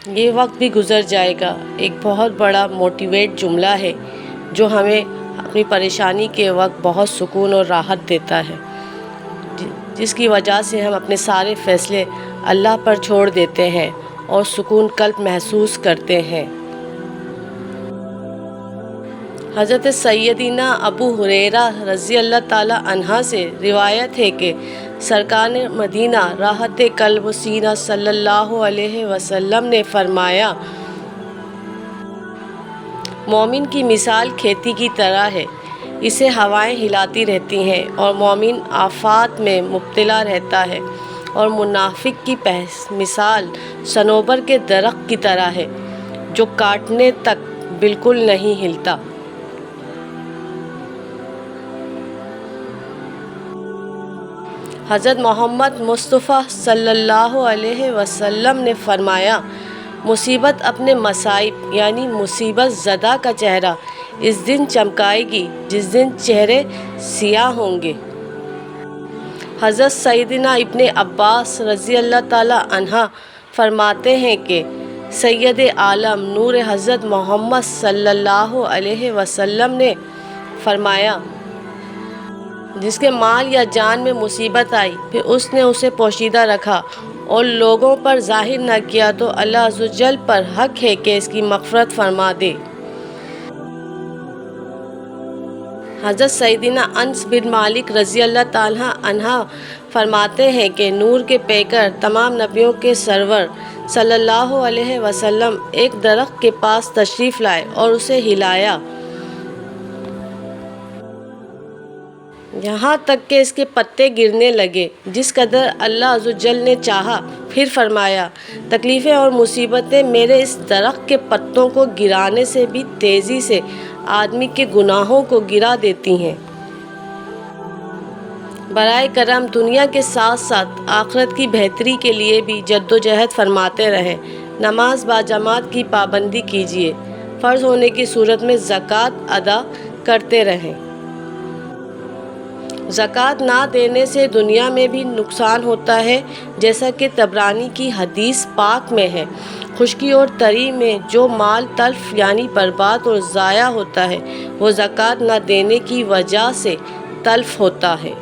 یہ وقت بھی گزر جائے گا ایک بہت بڑا موٹیویٹ جملہ ہے جو ہمیں اپنی پریشانی کے وقت بہت سکون اور راحت دیتا ہے، جس کی وجہ سے ہم اپنے سارے فیصلے اللہ پر چھوڑ دیتے ہیں اور سکون قلب محسوس کرتے ہیں۔ حضرت سیدنا ابو ہریرہ رضی اللہ تعالیٰ عنہ سے روایت ہے کہ سرکار مدینہ راحت قلب و سینہ صلی اللہ علیہ وسلم نے فرمایا، مومن کی مثال کھیتی کی طرح ہے، اسے ہوائیں ہلاتی رہتی ہیں اور مومن آفات میں مبتلا رہتا ہے، اور منافق کی مثال صنوبر کے درخت کی طرح ہے جو کاٹنے تک بالکل نہیں ہلتا۔ حضرت محمد مصطفیٰ صلی اللہ علیہ وسلم نے فرمایا، مصیبت اپنے مصائب یعنی مصیبت زدہ کا چہرہ اس دن چمکائے گی جس دن چہرے سیاہ ہوں گے۔ حضرت سیدنا ابن عباس رضی اللہ تعالیٰ عنہ فرماتے ہیں کہ سید عالم نور حضرت محمد صلی اللہ علیہ وسلم نے فرمایا، جس کے مال یا جان میں مصیبت آئی پھر اس نے اسے پوشیدہ رکھا اور لوگوں پر ظاہر نہ کیا تو اللہ عز و جل پر حق ہے کہ اس کی مغفرت فرما دے۔ حضرت سیدنا انس بن مالک رضی اللہ تعالیٰ عنہ فرماتے ہیں کہ نور کے پیکر تمام نبیوں کے سرور صلی اللہ علیہ وسلم ایک درخت کے پاس تشریف لائے اور اسے ہلایا یہاں تک کہ اس کے پتے گرنے لگے، جس قدر اللہ عز و جل نے چاہا۔ پھر فرمایا، تکلیفیں اور مصیبتیں میرے اس درخت کے پتوں کو گرانے سے بھی تیزی سے آدمی کے گناہوں کو گرا دیتی ہیں۔ برائے کرم دنیا کے ساتھ ساتھ آخرت کی بہتری کے لیے بھی جد و جہد فرماتے رہیں۔ نماز باجماعت کی پابندی کیجیے، فرض ہونے کی صورت میں زکوٰۃ ادا کرتے رہیں۔ زکوٰۃ نہ دینے سے دنیا میں بھی نقصان ہوتا ہے، جیسا کہ طبرانی کی حدیث پاک میں ہے، خشکی اور تری میں جو مال تلف یعنی برباد اور ضائع ہوتا ہے وہ زکوٰۃ نہ دینے کی وجہ سے تلف ہوتا ہے۔